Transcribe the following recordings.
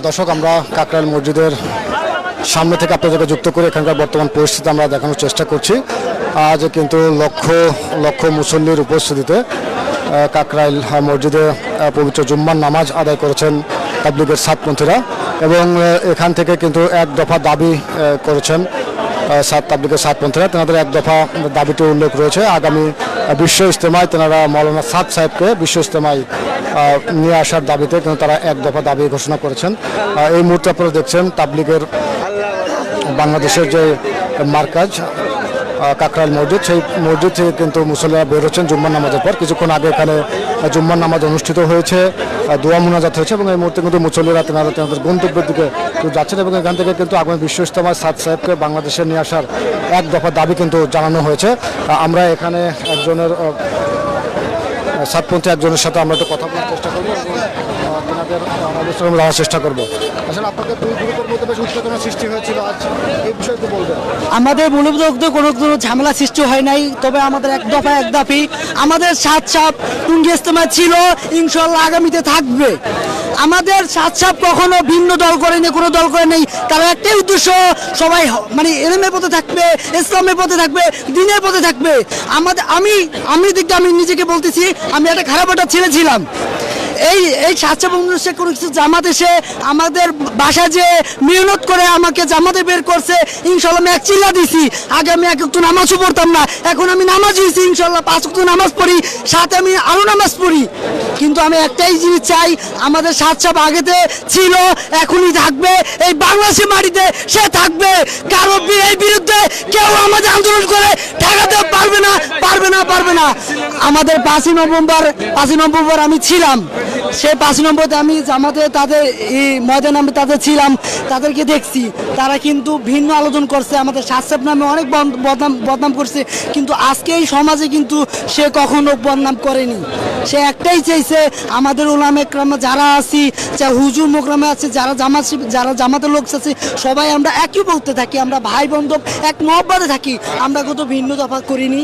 দর্শক, আমরা কাকরাইল মসজিদের সামনে থেকে আপনাদেরকে যুক্ত করে এখানকার বর্তমান পরিস্থিতি আমরা দেখানোর চেষ্টা করছি। আজ কিন্তু লক্ষ লক্ষ মুসল্লির উপস্থিতিতে কাকরাইল মসজিদে পবিত্র জুম্মার নামাজ আদায় করেছেন তাবলীগের সাতপন্থীরা এবং এখান থেকে কিন্তু এক দফা দাবি করেছেন তাবলীগের সাতপন্থীরা। তেনাদের এক দফা দাবিতে উল্লেখ রয়েছে, আগামী বিশ্ব ইজতেমায় তেনারা মৌলানা সাদ সাহেবকে বিশ্ব ইজতেমায় নিয়ে আসার দাবিতে কিন্তু তারা এক দফা দাবি ঘোষণা করেছেন। এই মুহূর্তে আপনারা দেখছেন তাবলীগের বাংলাদেশের যে মার্কাজ কাকরাইল মসজিদ, সেই মসজিদ থেকে কিন্তু মুসল্লিরা বের হচ্ছেন জুম্মার নামাজের পর। কিছুক্ষণ আগে এখানে জুম্মার নামাজ অনুষ্ঠিত হয়েছে, দোয়া মুনাজাত হয়েছে এবং এই মুহূর্তে কিন্তু মুসল্লিরা তেনাদের গন্তব্যের দিকে যাচ্ছেন এবং এখান থেকে কিন্তু আগামী বিশ্ব ইজতেমায় সাদ সাহেবকে বাংলাদেশে নিয়ে আসার এক দফা দাবি কিন্তু জানানো হয়েছে। আমরা এখানে একজনের সাতপন্থী একজনের সাথে আমরা একটু কথা বলার চেষ্টা করবো এবং তেনাদের অবস্থান জানার চেষ্টা করবো। আসলে আপনাদের দুই গ্রুপের মধ্যে বেশ উত্তেজনা সৃষ্টি হয়েছিল, আজ এই বিষয়ে একটু বলবেন। আমাদের মূলত কোনো ঝামেলা সৃষ্টি হয় নাই, তবে আমাদের এক দফা এক দাবি, আমাদের সাত সাপ টুঙ্গি ইজতেমা ছিল, ইনশাল্লাহ আগামীতে থাকবে। আমাদের সাত সাপ কখনো ভিন্ন দল করেনি, কোনো দল করে নেই, তারা একটাই উদ্দেশ্য, সবাই মানে এলেমের পথে থাকবে, ইসলামের পথে থাকবে, দ্বীনের পথে থাকবে। আমি নিজেকে বলতেছি, আমি একটা খারাপ একটা ছেলে ছিলাম। এই সাতশো মানুষে কোনো কিছু জামাত এসে আমাদের বাসা যে মেহনত করে আমাকে জামাতে বের করছে, ইনশাল্লাহ আমি এক চিল্লা দিছি। আগে আমি এক একটু নামাজও পড়তাম না, এখন আমি নামাজ হয়েছি, ইনশাল্লাহ 5 ওয়াক্ত নামাজ পড়ি, সাথে আমি আরও নামাজ পড়ি। কিন্তু আমি একটাই জিনিস চাই, আমাদের সাতশো আগেতে ছিল, এখনই থাকবে, এই বাংলাদেশের মাটিতে সে থাকবে। কারো এই বিরুদ্ধে কেউ আমাদের আন্দোলন করে ঠেকাতে পারবে না, পারবে না, পারবে না। আমাদের 5ই নভেম্বর আমি ছিলাম, সেই 5 নম্বরতে আমি জামাতে তাদের এই ময়দানে আমি তাদের ছিলাম, তাদেরকে দেখছি, তারা কিন্তু ভিন্ন আলোচনা করছে, আমাদের সাতসাপ নামে অনেক বদনাম করছে। কিন্তু আজকে এই সমাজে কিন্তু সে কখনো বদনাম করেনি। সে একটাই চাইছে, আমাদের ওলামা একরামা যারা আছি, যা হুজুর মোকরামে আছে, যারা জামাতের লোক আছে, সবাই আমরা একই বলতে থাকি, আমরা ভাই বন্ধব এক মহব্বতে থাকি, আমরা কত ভিন্ন তফাৎ করিনি।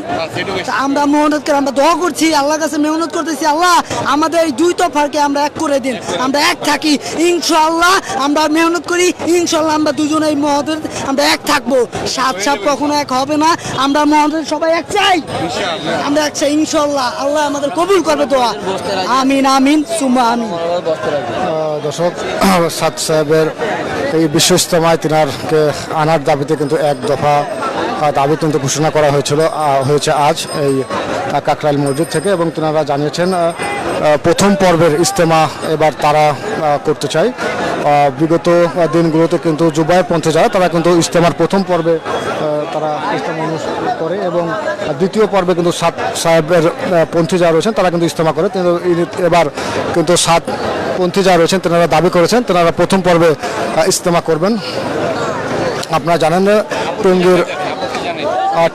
আমরা মেহনত করে আমরা দোয়া করছি, আল্লাহর কাছে মেহনত করতেছি, আল্লাহ আমাদের এই দুই তফাকে আমরা এক করে দিন, আমরা এক থাকি, ইনশাআল্লাহ আমরা মেহনত করি, ইনশাআল্লাহ আমরা দুজনে এই মহতের আমরা এক থাকবো। সাত সাপ কখনো এক হবে না, আমরা মহতের সবাই এক চাই, আমরা এক চাই, ইনশাআল্লাহ আল্লাহ আমাদের কবুল করবে দোয়া, আমিন আমিন সুম্মা আমিন। দর্শক, সাদ সাহেবের এই বিশ্ব ইজতেমায় তিনারকে আনার দাবিতে কিন্তু এক দফা দাবি কিন্তু ঘোষণা করা হয়েছে আজ এই কাকরাইল মসজিদ থেকে এবং তিনারা জানিয়েছেন প্রথম পর্বের ইজতেমা এবার তারা করতে চায়। বিগত দিনগুলোতে কিন্তু জুবায়েরপন্থী যারা, তারা কিন্তু ইজতেমার প্রথম পর্বে তারা ইজতেমা অনুষ্ঠান করে এবং দ্বিতীয় পর্বে কিন্তু সাদ সাহেবের পন্থী যারা রয়েছেন তারা কিন্তু ইজতেমা করে। কিন্তু এবার কিন্তু সাতপন্থী যারা রয়েছেন তেনারা দাবি করেছেন তেনারা প্রথম পর্বে ইজতেমা করবেন। আপনারা জানেন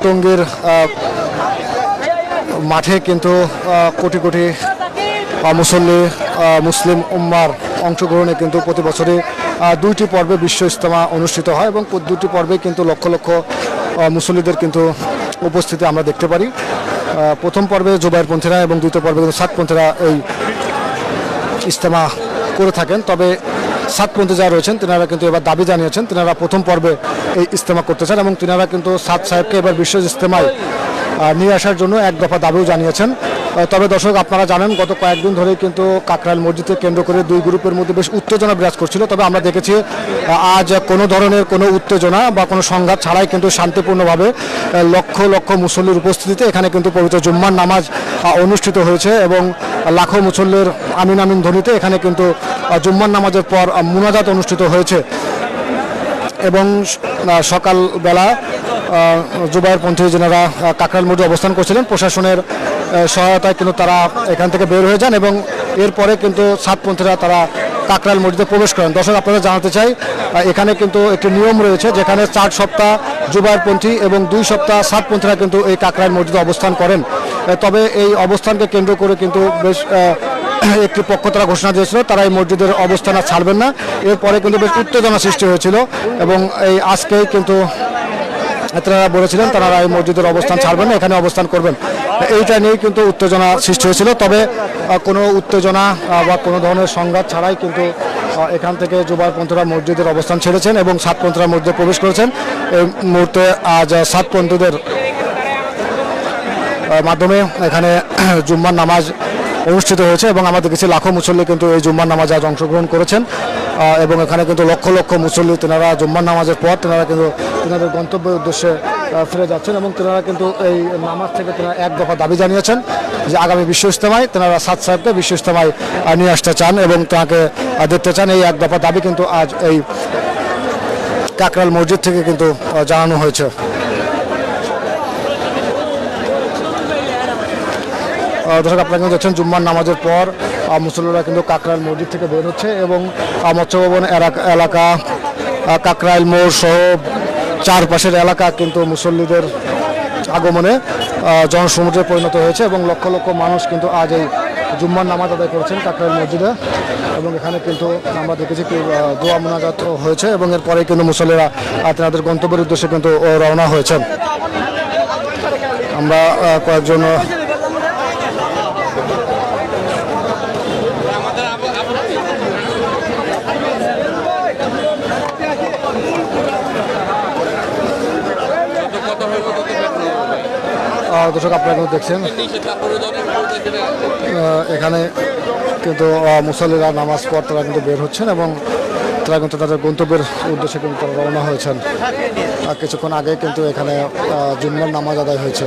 টঙ্গীর মাঠে কিন্তু কোটি কোটি মুসল্লি মুসলিম উম্মার অংশগ্রহণে কিন্তু প্রতি বছরই 2টি পর্বে বিশ্ব ইজতেমা অনুষ্ঠিত হয় এবং 2টি পর্বে কিন্তু লক্ষ লক্ষ মুসল্লিদের কিন্তু উপস্থিতি আমরা দেখতে পারি। প্রথম পর্বে জুবায়েরপন্থীরা এবং দ্বিতীয় পর্বে কিন্তু সাতপন্থীরা এই ইজতেমা করে থাকেন। তবে সাতপন্থী যারা রয়েছেন তেনারা কিন্তু এবার দাবি জানিয়েছেন তেনারা প্রথম পর্বে এই ইজতেমা করতে চান এবং তেনারা কিন্তু সাদ সাহেবকে এবার বিশ্ব ইজতেমায় নিয়ে আসার জন্য এক দফা দাবিও জানিয়েছেন। তবে দর্শক, আপনারা জানেন গত কয়েকদিন ধরেই কিন্তু কাকরাইল মসজিদকে কেন্দ্র করে দুই গ্রুপের মধ্যে বেশ উত্তেজনা বিরাজ করছিল। তবে আমরা দেখেছি আজ কোনো ধরনের কোনো উত্তেজনা বা কোনো সংঘাত ছাড়াই কিন্তু শান্তিপূর্ণভাবে লক্ষ লক্ষ মুসল্লির উপস্থিতিতে এখানে কিন্তু পবিত্র জুম্মার নামাজ অনুষ্ঠিত হয়েছে এবং লাখো মুসল্লির আমিন আমিন ধ্বনিতে এখানে কিন্তু জুম্মার নামাজের পর মুনাজাত অনুষ্ঠিত হয়েছে এবং সকালবেলা জুবায়েরপন্থী যারা কাকরাইল মসজিদে অবস্থান করছিলেন প্রশাসনের সহায়তায় কিন্তু তারা এখান থেকে বের হয়ে যান এবং এরপরে কিন্তু সাতপন্থীরা তারা কাকরাইল মসজিদে প্রবেশ করেন। দর্শক, আপনারা জানাতে চাই এখানে কিন্তু একটি নিয়ম রয়েছে যেখানে 4 সপ্তাহ জুবায়েরপন্থী এবং 2 সপ্তাহ সাতপন্থীরা কিন্তু এই কাকরাইল মসজিদে অবস্থান করেন। তবে এই অবস্থানকে কেন্দ্র করে কিন্তু বেশ একটি পক্ষ তারা ঘোষণা দিয়েছিল তারা এই মসজিদের অবস্থান আর ছাড়বেন না। এরপরে কিন্তু বেশ উত্তেজনা সৃষ্টি হয়েছিল এবং এই আজকেই কিন্তু তারা বলেছিলেন তারা এই মসজিদের অবস্থান ছাড়বেন না, এখানে অবস্থান করবেন। এইটা নিয়েই কিন্তু উত্তেজনা সৃষ্টি হয়েছিল। তবে কোনো উত্তেজনা বা কোনো ধরনের সংঘাত ছাড়াই কিন্তু এখান থেকে জুবাইরপন্থীরা মসজিদের অবস্থান ছেড়েছেন এবং সাতপন্থীরা মসজিদে প্রবেশ করেছেন। এই মুহূর্তে আজ সাতপন্থীদের মাধ্যমে এখানে জুম্মার নামাজ অনুষ্ঠিত হয়েছে এবং আমরা দেখেছি লাখো মুসল্লি কিন্তু এই জুম্মার নামাজে আজ অংশগ্রহণ করেছেন এবং এখানে কিন্তু লক্ষ লক্ষ মুসল্লি তেনারা জুম্মার নামাজের পর তেনারা কিন্তু তেনাদের গন্তব্যের উদ্দেশ্যে ফিরে যাচ্ছেন এবং তেনারা কিন্তু এই নামাজ থেকে তেনারা এক দফা দাবি জানিয়েছেন যে আগামী বিশ্ব ইজতেমায় তেনারা সাদ সাহেবকে বিশ্ব ইজতেমায় নিয়ে আসতে চান এবং তাকে দেখতে চান। এই এক দফা দাবি কিন্তু আজ এই কাকরাইল মসজিদ থেকে কিন্তু জানানো হয়েছে। দর্শক আপনারা কিন্তু দেখছেন জুম্মার নামাজের পর মুসল্লিরা কিন্তু কাকরাইল মসজিদ থেকে বের হচ্ছে এবং মৎস্য ভবন এলাকা কাকরাইল মোড় সহ চারপাশের এলাকা কিন্তু মুসল্লিদের আগমনে জনসমুদ্রে পরিণত হয়েছে এবং লক্ষ লক্ষ মানুষ কিন্তু আজ এই জুম্মার নামাজ আদায় করেছেন কাকরাইল মসজিদে এবং এখানে কিন্তু আমরা দেখেছি কি দোয়া মোনাজাত হয়েছে এবং এরপরে কিন্তু মুসল্লিরা তাদের গন্তব্যের উদ্দেশ্যে কিন্তু রওনা হয়েছেন। আমরা কয়েকজন দর্শক আপনারা কিন্তু দেখছেন এখানে কিন্তু মুসল্লিরা নামাজ পড় তারা কিন্তু বের হচ্ছেন এবং তারা কিন্তু তাদের গন্তব্যের উদ্দেশ্যে কিন্তু তারা রওনা হয়েছেন। কিছুক্ষণ আগে কিন্তু এখানে জুম্মার নামাজ আদায় হয়েছে।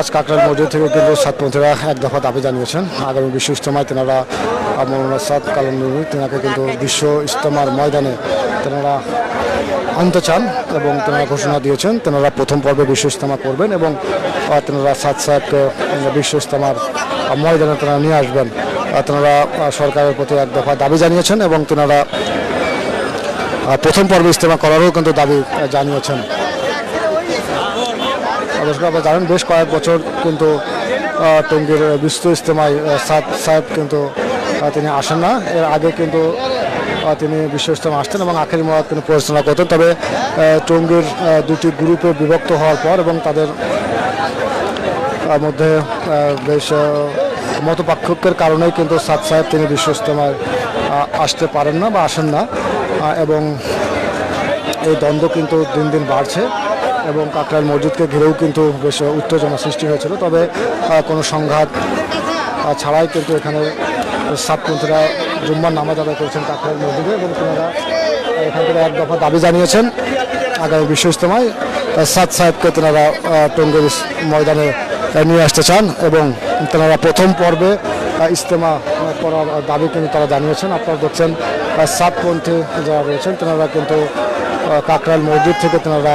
আজ কাকরাইল মসজিদ থেকে কিন্তু সাতপন্থীরা এক দফা দাবি জানিয়েছেন আগামী বিশ্ব ইজতেমায় তেনারা মৌলানা সাদ কালামনুরী তেনাকে কিন্তু বিশ্ব ইজতেমার ময়দানে তেনারা আনতে চান এবং তেনারা ঘোষণা দিয়েছেন তেনারা প্রথম পর্বে বিশ্ব ইজতেমা করবেন এবং তেনারা সাদ সাহেবকে বিশ্ব ইজতেমার ময়দানে তেনারা নিয়ে আসবেন। তেনারা সরকারের প্রতি এক দফা দাবি জানিয়েছেন এবং তেনারা প্রথম পর্বে ইজতেমা করারও কিন্তু দাবি জানিয়েছেন। আপনারা জানেন বেশ কয়েক বছর কিন্তু টঙ্গীর বিশ্ব ইজতেমায় সাদ সাহেব কিন্তু তিনি আসেন না। এর আগে কিন্তু তিনি বিশ্ব ইজতেমা আসতেন এবং আখেরি মোয়াদ তিনি পরিচালনা করতেন। তবে টঙ্গীর দুটি গ্রুপে বিভক্ত হওয়ার পর এবং তাদের মধ্যে বেশ মতপার্থক্যের কারণেই কিন্তু সাদ সাহেব তিনি বিশ্ব ইজতেমায় আসতে পারেন না বা আসেন না এবং এই দ্বন্দ্ব কিন্তু দিন দিন বাড়ছে এবং কাকরাইল মসজিদকে ঘিরেও কিন্তু বেশ উত্তেজনা সৃষ্টি হয়েছিল। তবে কোনো সংঘাত ছাড়াই কিন্তু এখানে সাতপন্থীরা জুম্মার নামাজ আদায় করেছেন কাকরাইল মসজিদে এবং তেনারা এখান থেকে এক দফা দাবি জানিয়েছেন আগামী বিশ্ব ইজতেমায় সাদ সাহেবকে তেনারা টঙ্গীর ময়দানে নিয়ে আসতে চান এবং তেনারা প্রথম পর্বে ইজতেমা করার দাবি কিন্তু তারা জানিয়েছেন। আপনারা দেখছেন সাতপন্থী যারা রয়েছেন তেনারা কিন্তু কাকরাইল মসজিদ থেকে তেনারা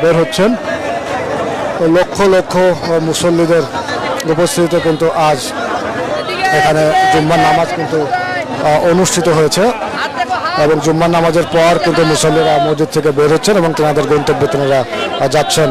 বের হচ্ছেন। লক্ষ লক্ষ মুসল্লিদের উপস্থিতিতে কিন্তু আজ এখানে জুম্মার নামাজ কিন্তু অনুষ্ঠিত হয়েছে এবং জুম্মার নামাজের পর কিন্তু মুসল্লিরা মসজিদ থেকে বের হচ্ছেন এবং তেনাদের গন্তব্যে তেনারা যাচ্ছেন।